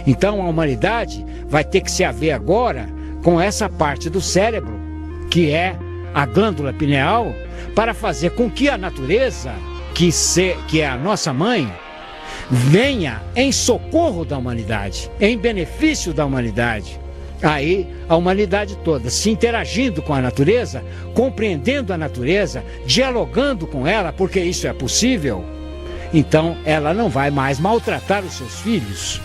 Então a humanidade vai ter que se haver agora com essa parte do cérebro, que é a glândula pineal, para fazer com que a natureza, que é a nossa mãe, venha em socorro da humanidade, em benefício da humanidade. Aí a humanidade toda se interagindo com a natureza, compreendendo a natureza, dialogando com ela, porque isso é possível, então ela não vai mais maltratar os seus filhos.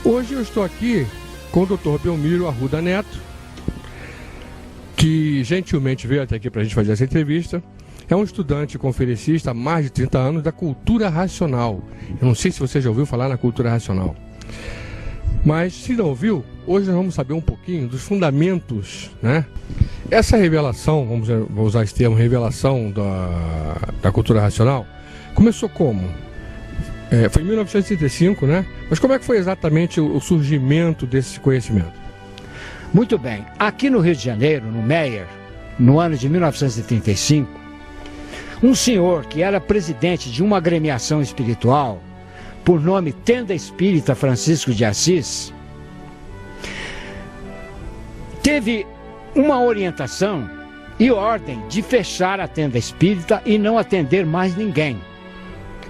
Hoje eu estou aqui com o Dr. Belmiro Arruda Neto, que gentilmente veio até aqui para a gente fazer essa entrevista. É um estudante conferencista há mais de 30 anos da cultura racional. Eu não sei se você já ouviu falar na cultura racional. Mas se não ouviu, hoje nós vamos saber um pouquinho dos fundamentos, né? Essa revelação, vamos usar esse termo, revelação da cultura racional, começou como? Foi em 1935, né? Mas como é que foi exatamente o surgimento desse conhecimento? Muito bem. Aqui no Rio de Janeiro, no Meier, no ano de 1935, um senhor que era presidente de uma agremiação espiritual, por nome Tenda Espírita Francisco de Assis, teve uma orientação e ordem de fechar a tenda espírita e não atender mais ninguém,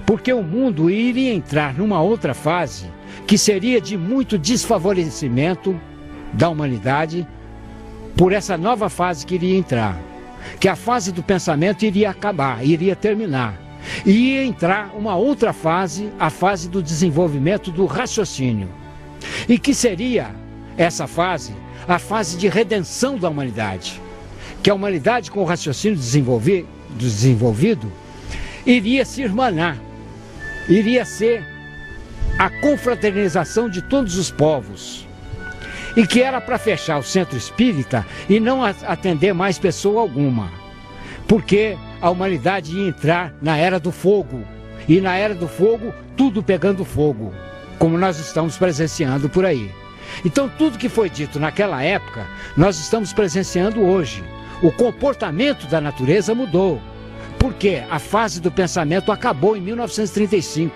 porque o mundo iria entrar numa outra fase que seria de muito desfavorecimento da humanidade por essa nova fase que iria entrar, que a fase do pensamento iria acabar, iria terminar. E ia entrar uma outra fase, a fase do desenvolvimento do raciocínio. E que seria essa fase, a fase de redenção da humanidade. Que a humanidade, com o raciocínio desenvolvido, iria se irmanar, iria ser a confraternização de todos os povos. E que era para fechar o centro espírita e não atender mais pessoa alguma. Porque a humanidade ia entrar na Era do Fogo. E na Era do Fogo, tudo pegando fogo, como nós estamos presenciando por aí. Então, tudo que foi dito naquela época, nós estamos presenciando hoje. O comportamento da natureza mudou. Porque a fase do pensamento acabou em 1935.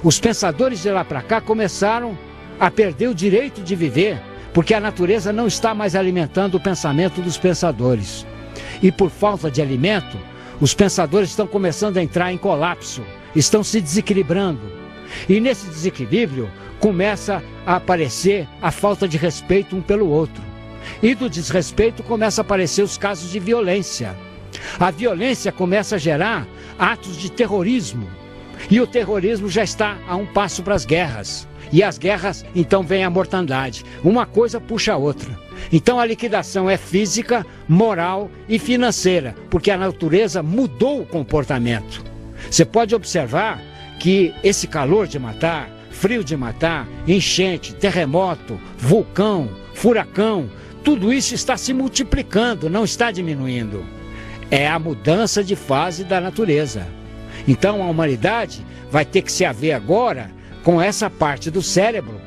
Os pensadores de lá para cá começaram a perder o direito de viver, porque a natureza não está mais alimentando o pensamento dos pensadores. E por falta de alimento, os pensadores estão começando a entrar em colapso, estão se desequilibrando. E nesse desequilíbrio começa a aparecer a falta de respeito um pelo outro. E do desrespeito começa a aparecer os casos de violência. A violência começa a gerar atos de terrorismo. E o terrorismo já está a um passo para as guerras. E as guerras, então, vem a mortandade. Uma coisa puxa a outra. Então a liquidação é física, moral e financeira, porque a natureza mudou o comportamento. Você pode observar que esse calor de matar, frio de matar, enchente, terremoto, vulcão, furacão, tudo isso está se multiplicando, não está diminuindo. É a mudança de fase da natureza. Então a humanidade vai ter que se haver agora com essa parte do cérebro,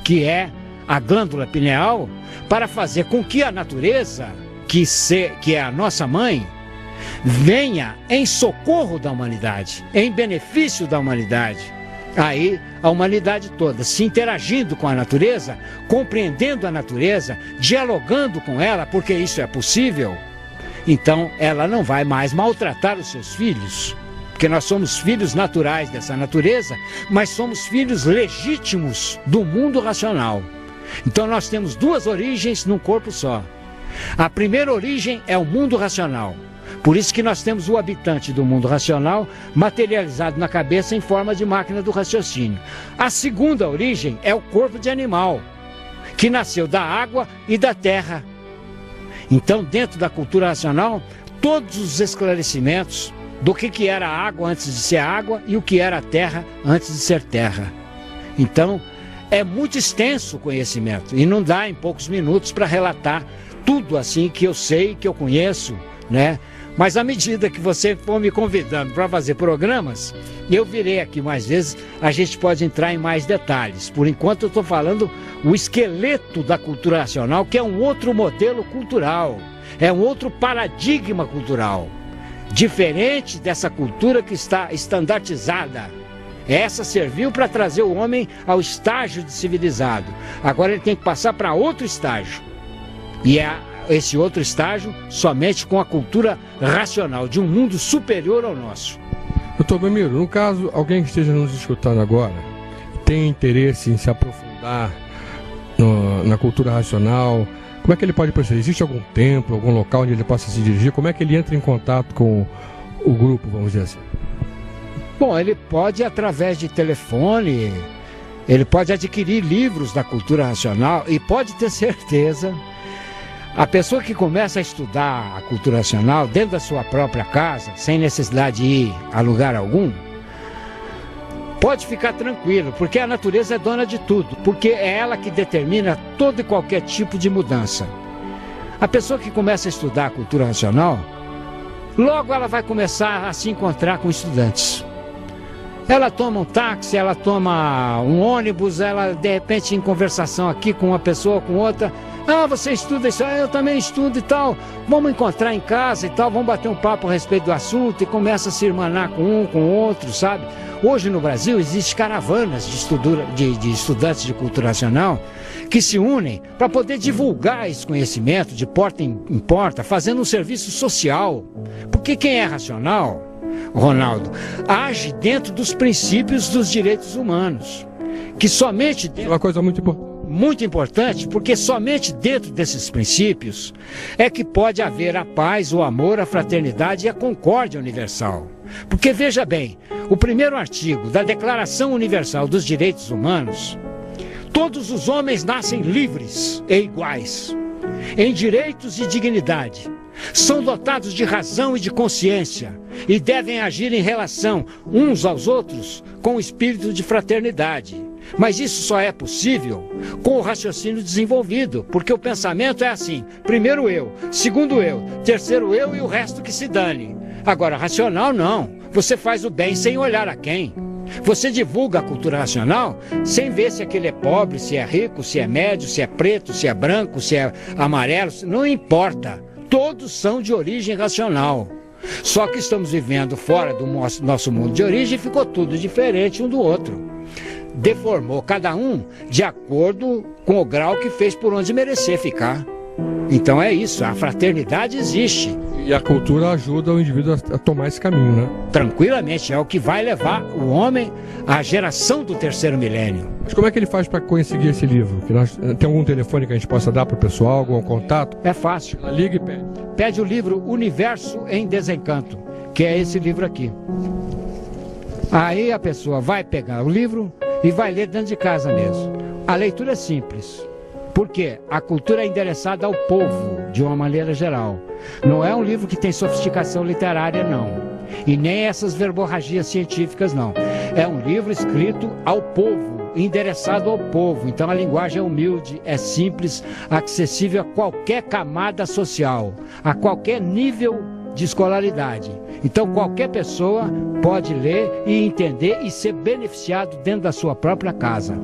que é a glândula pineal, para fazer com que a natureza, que é a nossa mãe, venha em socorro da humanidade, em benefício da humanidade. Aí a humanidade toda se interagindo com a natureza, compreendendo a natureza, dialogando com ela, porque isso é possível, então ela não vai mais maltratar os seus filhos. Porque nós somos filhos naturais dessa natureza, mas somos filhos legítimos do mundo racional. Então nós temos duas origens num corpo só. A primeira origem é o mundo racional. Por isso que nós temos o habitante do mundo racional materializado na cabeça em forma de máquina do raciocínio. A segunda origem é o corpo de animal, que nasceu da água e da terra. Então, dentro da cultura racional, todos os esclarecimentos do que era a água antes de ser água e o que era a terra antes de ser terra. Então, é muito extenso o conhecimento e não dá em poucos minutos para relatar tudo assim que eu sei, que eu conheço, né? Mas à medida que você for me convidando para fazer programas, eu virei aqui mais vezes, a gente pode entrar em mais detalhes. Por enquanto eu estou falando o esqueleto da cultura racional, que é um outro modelo cultural, é um outro paradigma cultural. Diferente dessa cultura que está estandartizada, Essa serviu para trazer o homem ao estágio de civilizado. Agora ele tem que passar para outro estágio. E esse outro estágio somente com a cultura racional, de um mundo superior ao nosso. Doutor Belmiro, no caso, alguém que esteja nos escutando agora, tem interesse em se aprofundar na cultura racional, como é que ele pode proceder? Existe algum templo, algum local onde ele possa se dirigir? Como é que ele entra em contato com o grupo, vamos dizer assim? Bom, ele pode, através de telefone, ele pode adquirir livros da cultura racional e pode ter certeza, a pessoa que começa a estudar a cultura racional dentro da sua própria casa, sem necessidade de ir a lugar algum, pode ficar tranquilo, porque a natureza é dona de tudo, porque é ela que determina todo e qualquer tipo de mudança. A pessoa que começa a estudar a cultura racional, logo ela vai começar a se encontrar com estudantes. Ela toma um táxi, ela toma um ônibus, ela de repente em conversação aqui com uma pessoa, com outra, ah, você estuda isso, eu também estudo e tal, vamos encontrar em casa e tal, vamos bater um papo a respeito do assunto e começa a se irmanar com um, com o outro, sabe? Hoje no Brasil existem caravanas de estudantes de cultura racional que se unem para poder divulgar esse conhecimento de porta em porta, fazendo um serviço social. Porque quem é racional, Ronaldo, age dentro dos princípios dos direitos humanos, que somente... É uma coisa muito importante. Muito importante, porque somente dentro desses princípios é que pode haver a paz, o amor, a fraternidade e a concórdia universal. Porque veja bem, o primeiro artigo da Declaração Universal dos Direitos Humanos, todos os homens nascem livres e iguais, em direitos e dignidade, são dotados de razão e de consciência e devem agir em relação uns aos outros com o espírito de fraternidade. Mas isso só é possível com o raciocínio desenvolvido, porque o pensamento é assim, primeiro eu, segundo eu, terceiro eu e o resto que se dane. Agora, racional não, você faz o bem sem olhar a quem. Você divulga a cultura racional sem ver se aquele é pobre, se é rico, se é médio, se é preto, se é branco, se é amarelo, não importa. Todos são de origem racional. Só que estamos vivendo fora do nosso mundo de origem e ficou tudo diferente um do outro. Deformou cada um de acordo com o grau que fez por onde merecer ficar. Então é isso, a fraternidade existe. E a cultura ajuda o indivíduo a tomar esse caminho, né? Tranquilamente, é o que vai levar o homem à geração do terceiro milênio. Mas como é que ele faz para conseguir esse livro? Tem algum telefone que a gente possa dar para o pessoal, algum contato? É fácil. Ela liga e pede. Pede o livro Universo em Desencanto, que é esse livro aqui. Aí a pessoa vai pegar o livro e vai ler dentro de casa mesmo. A leitura é simples. Porque a cultura é endereçada ao povo, de uma maneira geral. Não é um livro que tem sofisticação literária, não. E nem essas verborragias científicas, não. É um livro escrito ao povo, endereçado ao povo. Então a linguagem é humilde, é simples, acessível a qualquer camada social, a qualquer nível de escolaridade. Então qualquer pessoa pode ler e entender e ser beneficiado dentro da sua própria casa.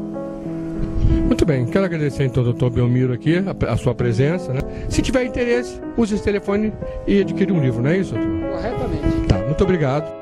Muito bem, quero agradecer então ao Dr. Belmiro aqui, a sua presença, né? Se tiver interesse, use esse telefone e adquire um livro, não é isso, doutor? Corretamente. Tá, muito obrigado.